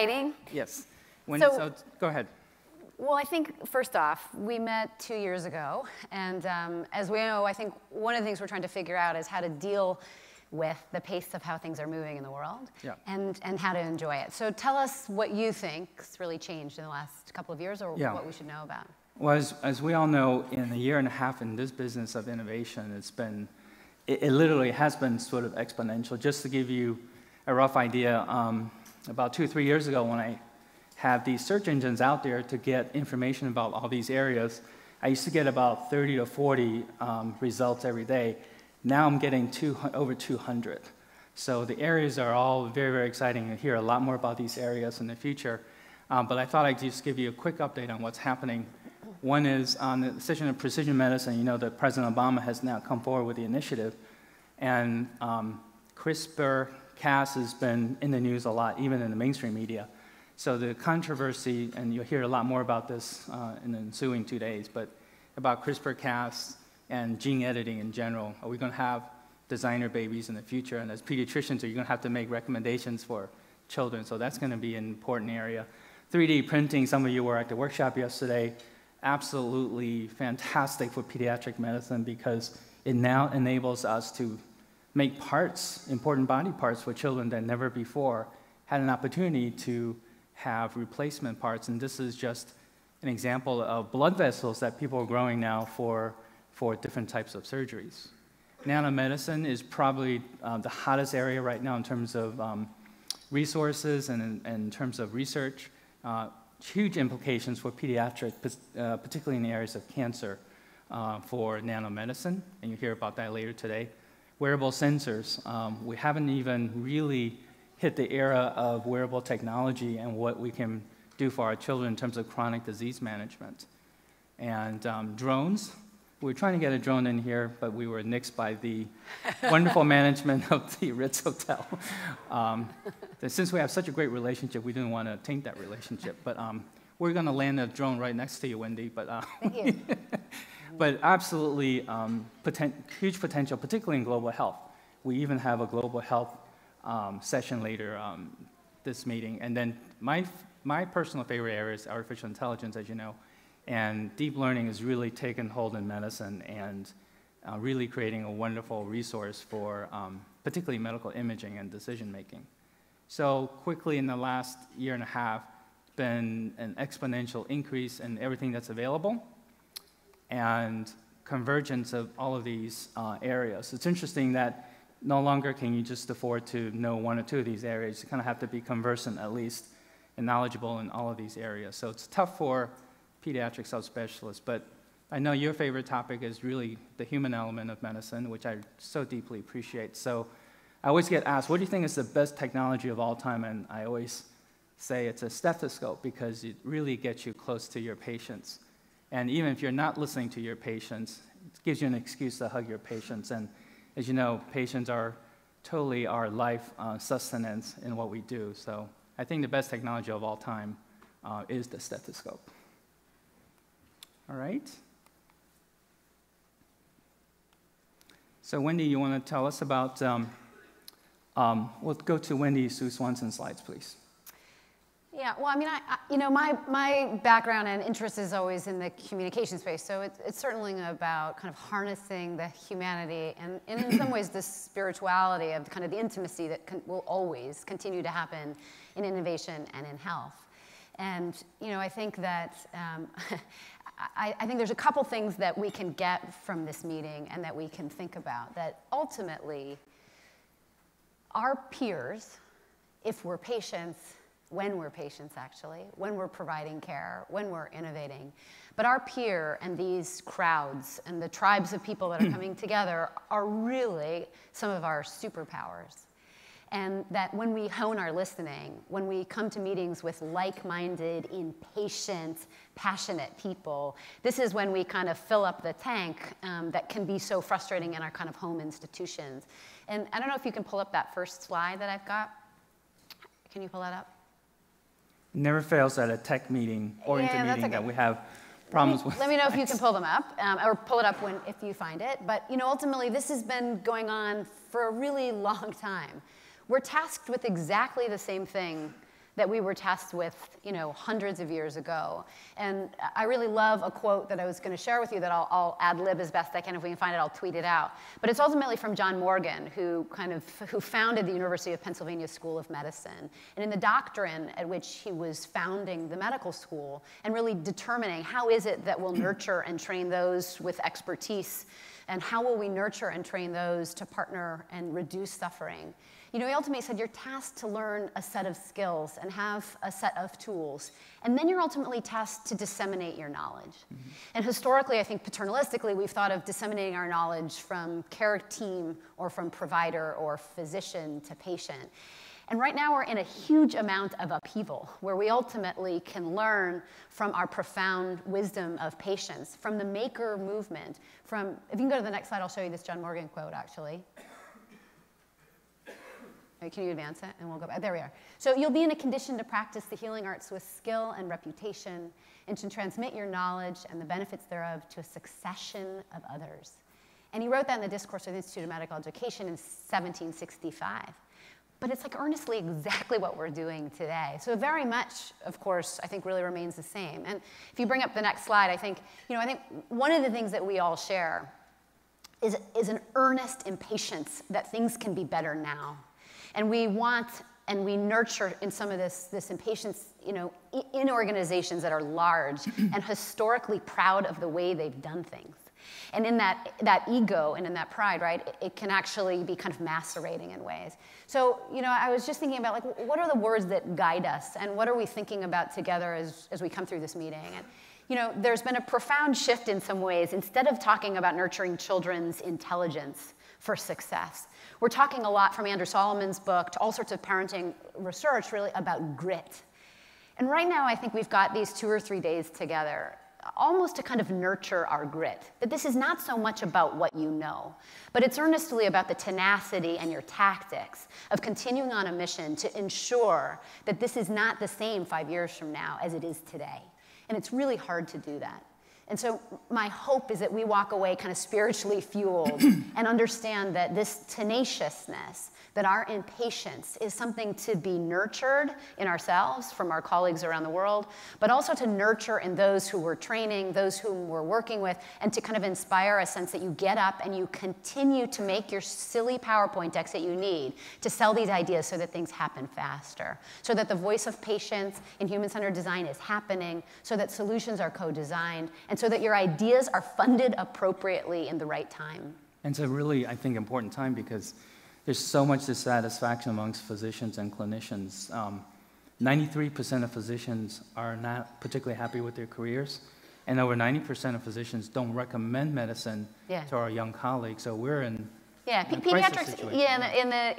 exciting. Yes. Wendy, So go ahead. Well, I think, first off, we met 2 years ago, and as we know, I think one of the things we're trying to figure out is how to deal with the pace of how things are moving in the world, and how to enjoy it. So tell us what you think's really changed in the last couple of years, or what we should know about. Well, as we all know, in a year and a half in this business of innovation, it literally has been sort of exponential. Just to give you a rough idea, about 2 or 3 years ago when I have these search engines out there to get information about all these areas, I used to get about 30 to 40 results every day. Now I'm getting over 200. So the areas are all very, very exciting. You'll hear a lot more about these areas in the future. But I thought I'd just give you a quick update on what's happening. One is on the decision of precision medicine. You know that President Obama has now come forward with the initiative. And CRISPR-Cas has been in the news a lot, even in the mainstream media. So the controversy, and you'll hear a lot more about this in the ensuing 2 days, but about CRISPR-Cas and gene editing in general. Are we going to have designer babies in the future? And as pediatricians, are you going to have to make recommendations for children? So that's going to be an important area. 3D printing, some of you were at the workshop yesterday. Absolutely fantastic for pediatric medicine because it now enables us to make parts, important body parts for children that never before had an opportunity to have replacement parts. And this is just an example of blood vessels that people are growing now for different types of surgeries. Nanomedicine is probably the hottest area right now in terms of resources and in terms of research. Huge implications for pediatric, particularly in the areas of cancer for nanomedicine, and you'll hear about that later today. Wearable sensors. We haven't even really hit the era of wearable technology and what we can do for our children in terms of chronic disease management. And drones. We were trying to get a drone in here, but we were nixed by the wonderful management of the Ritz Hotel. Since we have such a great relationship, we didn't want to taint that relationship. But we're going to land a drone right next to you, Wendy. But, Thank you. But absolutely huge potential, particularly in global health. We even have a global health session later this meeting. And then my personal favorite area is artificial intelligence, as you know. And deep learning has really taken hold in medicine and really creating a wonderful resource for particularly medical imaging and decision making. So quickly in the last year and a half, been an exponential increase in everything that's available and convergence of all of these areas. It's interesting that no longer can you just afford to know one or two of these areas. You kind of have to be conversant at least and knowledgeable in all of these areas. So it's tough for pediatric subspecialists, but I know your favorite topic is really the human element of medicine, which I so deeply appreciate. So I always get asked, what do you think is the best technology of all time? And I always say it's a stethoscope because it really gets you close to your patients. And even if you're not listening to your patients, it gives you an excuse to hug your patients. And as you know, patients are totally our life sustenance in what we do. So I think the best technology of all time is the stethoscope. All right. So Wendy, you want to tell us about, we'll go to Wendy Sue Swanson slides, please. Yeah, well, I mean, my background and interest is always in the communication space, so it's certainly about kind of harnessing the humanity and in some ways the spirituality of kind of the intimacy that will always continue to happen in innovation and in health. And, I think that I think there's a couple things that we can get from this meeting and that we can think about that ultimately our peers, if we're patients, when we're patients actually, when we're providing care, when we're innovating, but our peer and these crowds and the tribes of people that are coming together are really some of our superpowers. And that when we hone our listening, when we come to meetings with like-minded, impatient, passionate people, this is when we kind of fill up the tank that can be so frustrating in our kind of home institutions. And I don't know if you can pull up that first slide that I've got. Can you pull that up? Never fails at a tech meeting or meeting that we have problems with. Let me know if you can pull them up, or pull it up if you find it. But ultimately, this has been going on for a really long time. We're tasked with exactly the same thing that we were tasked with, hundreds of years ago. And I really love a quote that I was going to share with you that I'll ad-lib as best I can. If we can find it, I'll tweet it out. But it's ultimately from John Morgan, who founded the University of Pennsylvania School of Medicine. And in the doctrine at which he was founding the medical school and really determining how is it that we'll nurture and train those with expertise, and how will we nurture and train those to partner and reduce suffering. He ultimately said you're tasked to learn a set of skills and have a set of tools, and then you're ultimately tasked to disseminate your knowledge. And historically, I think paternalistically, we've thought of disseminating our knowledge from care team or from provider or physician to patient. And right now we're in a huge amount of upheaval where we ultimately can learn from our profound wisdom of patients, from the maker movement, if you can go to the next slide, I'll show you this John Morgan quote, actually. Can you advance it? And we'll go back. There we are. So you'll be in a condition to practice the healing arts with skill and reputation, and to transmit your knowledge and the benefits thereof to a succession of others. And he wrote that in the Discourse of the Institute of Medical Education in 1765. But it's like earnestly exactly what we're doing today. So very much, of course, I think really remains the same. And if you bring up the next slide, I think one of the things that we all share is an earnest impatience that things can be better now. And we want and we nurture in some of this impatience, in organizations that are large and historically proud of the way they've done things. And in that ego and in that pride, right, it can actually be kind of macerating in ways. So, I was just thinking about, what are the words that guide us, and what are we thinking about together as we come through this meeting? And, there's been a profound shift in some ways. Instead of talking about nurturing children's intelligence for success, we're talking a lot, from Andrew Solomon's book to all sorts of parenting research, really about grit. And right now, I think we've got these 2 or 3 days together almost to kind of nurture our grit. That this is not so much about what you know, but it's earnestly about the tenacity and your tactics of continuing on a mission to ensure that this is not the same 5 years from now as it is today. And it's really hard to do that. And so my hope is that we walk away kind of spiritually fueled and understand that this tenaciousness, that our impatience is something to be nurtured in ourselves from our colleagues around the world, but also to nurture in those who we're training, those whom we're working with, and to kind of inspire a sense that you get up and you continue to make your silly PowerPoint decks that you need to sell these ideas so that things happen faster, so that the voice of patience in human-centered design is happening, so that solutions are co-designed, and so that your ideas are funded appropriately in the right time. And it's a really, I think, important time because there's so much dissatisfaction amongst physicians and clinicians. 93% of physicians are not particularly happy with their careers, and over 90% of physicians don't recommend medicine to our young colleagues. So we're in pediatrics.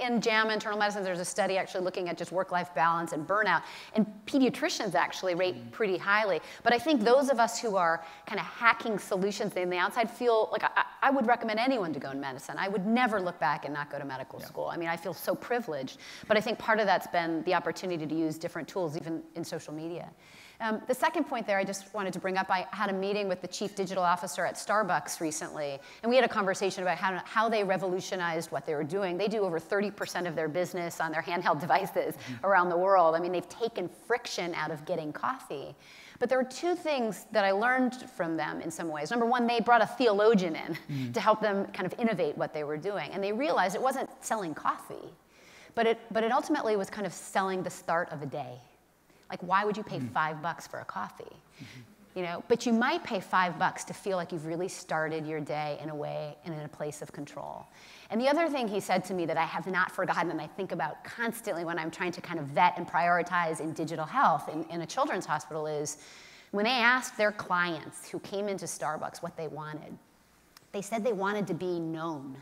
In JAM Internal Medicine, there's a study actually looking at just work-life balance and burnout, and pediatricians actually rate pretty highly. But I think those of us who are kind of hacking solutions in the outside feel like I would recommend anyone to go in medicine. I would never look back and not go to medical school. I mean, I feel so privileged. But I think part of that's been the opportunity to use different tools, even in social media. The second point there I just wanted to bring up, I had a meeting with the chief digital officer at Starbucks recently, and we had a conversation about how they revolutionized what they were doing. They do over 30% of their business on their handheld devices around the world. I mean, they've taken friction out of getting coffee. But there were 2 things that I learned from them in some ways. Number one, they brought a theologian in to help them kind of innovate what they were doing. And they realized it wasn't selling coffee, but it ultimately was kind of selling the start of a day. Like, why would you pay $5 for a coffee? But you might pay $5 to feel like you've really started your day in a way and in a place of control. And the other thing he said to me that I have not forgotten and I think about constantly when I'm trying to kind of vet and prioritize in digital health in a children's hospital is when they asked their clients who came into Starbucks what they wanted, they said they wanted to be known.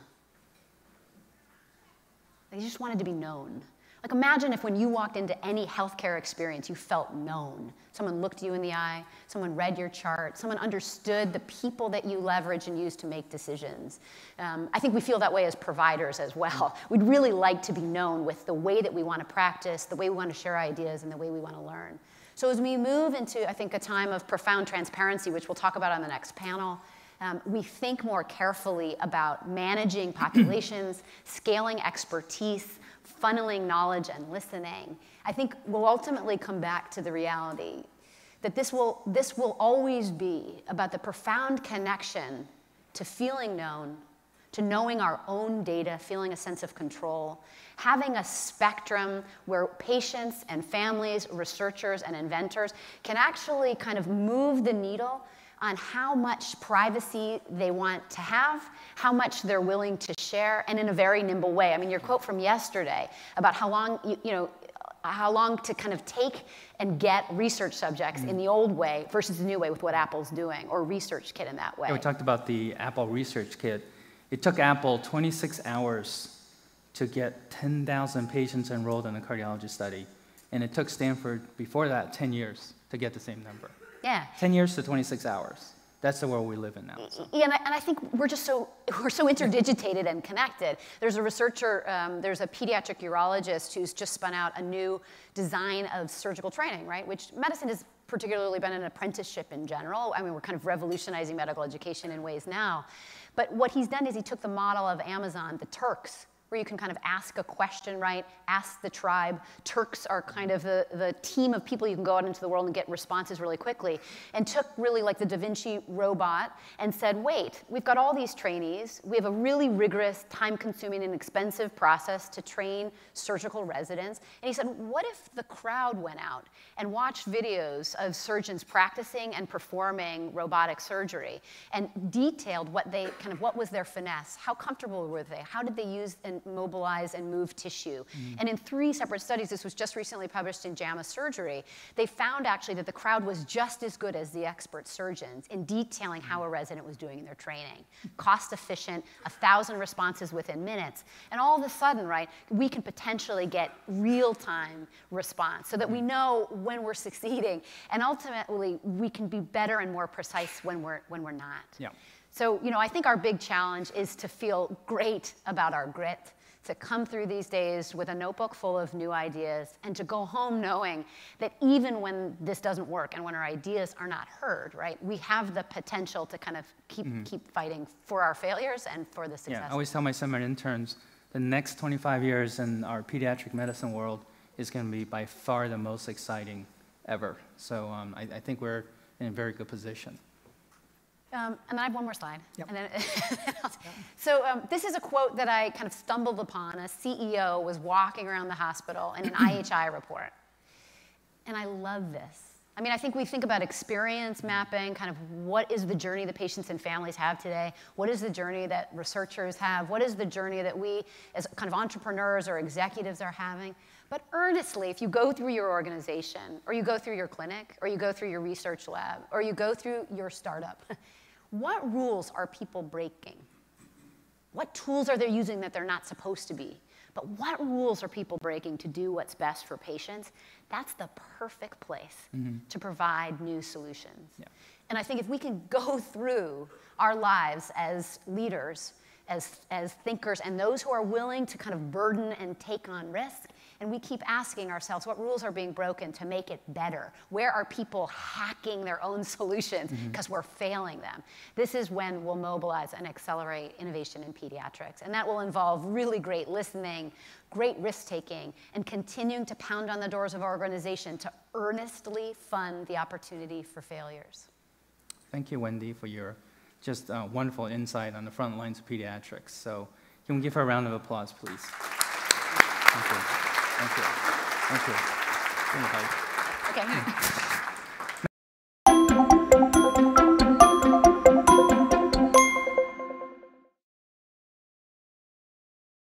They just wanted to be known. Like, imagine if when you walked into any healthcare experience, you felt known. Someone looked you in the eye, someone read your chart, someone understood the people that you leverage and use to make decisions. I think we feel that way as providers as well. We'd really like to be known with the way that we want to practice, the way we want to share ideas, and the way we want to learn. So as we move into, I think, a time of profound transparency, which we'll talk about on the next panel, we think more carefully about managing populations, scaling expertise, funneling knowledge and listening, I think we'll ultimately come back to the reality that this will always be about the profound connection to feeling known, to knowing our own data, feeling a sense of control, having a spectrum where patients and families, researchers and inventors can actually kind of move the needle on how much privacy they want to have, how much they're willing to share, and in a very nimble way. I mean, your quote from yesterday about how long, how long to kind of take and get research subjects in the old way versus the new way with what Apple's doing, or Research Kit in that way. Yeah, we talked about the Apple Research Kit. It took Apple 26 hours to get 10,000 patients enrolled in a cardiology study. And it took Stanford, before that, 10 years to get the same number. Yeah. 10 years to 26 hours. That's the world we live in now. So. Yeah, and I think we're so interdigitated and connected. There's a researcher, there's a pediatric urologist who's just spun out a new design of surgical training, right? Which medicine has particularly been an apprenticeship in general. I mean, we're kind of revolutionizing medical education in ways now. But what he's done is he took the model of Amazon, the Turks, where you can kind of ask a question, right? Ask the tribe. Turks are kind of the team of people you can go out into the world and get responses really quickly. And took really like the Da Vinci robot and said, wait, we've got all these trainees. We have a really rigorous, time-consuming, and expensive process to train surgical residents. And he said, what if the crowd went out and watched videos of surgeons practicing and performing robotic surgery and detailed what was their finesse? How comfortable were they? How did they use and mobilize and move tissue? And in 3 separate studies, this was just recently published in JAMA Surgery, they found actually that the crowd was just as good as the expert surgeons in detailing how a resident was doing in their training. Cost efficient, 1,000 responses within minutes. And all of a sudden, right, we can potentially get real-time response so that we know when we're succeeding. And ultimately, we can be better and more precise when we're not. Yeah. So, I think our big challenge is to feel great about our grit, to come through these days with a notebook full of new ideas, and to go home knowing that even when this doesn't work and when our ideas are not heard, right, we have the potential to kind of keep fighting for our failures and for the success. Yeah, I always tell my summer interns, the next 25 years in our pediatric medicine world is going to be by far the most exciting ever. So I think we're in a very good position. And I have one more slide. Yep. And then so this is a quote that I kind of stumbled upon. A CEO was walking around the hospital in an IHI report. And I love this. I mean, I think we think about experience mapping, kind of what is the journey that patients and families have today? What is the journey that researchers have? What is the journey that we as kind of entrepreneurs or executives are having? But earnestly, if you go through your organization, or you go through your clinic, or you go through your research lab, or you go through your startup, what rules are people breaking? What tools are they using that they're not supposed to be? But what rules are people breaking to do what's best for patients? That's the perfect place to provide new solutions. Yeah. And I think if we can go through our lives as leaders, as thinkers, and those who are willing to kind of burden and take on risk, and we keep asking ourselves what rules are being broken to make it better? Where are people hacking their own solutions because we're failing them? This is when we'll mobilize and accelerate innovation in pediatrics. And that will involve really great listening, great risk-taking, and continuing to pound on the doors of our organization to earnestly fund the opportunity for failures. Thank you, Wendy, for your just wonderful insight on the front lines of pediatrics. So can we give her a round of applause, please? Thank you. Thank you. Thank you. Okay.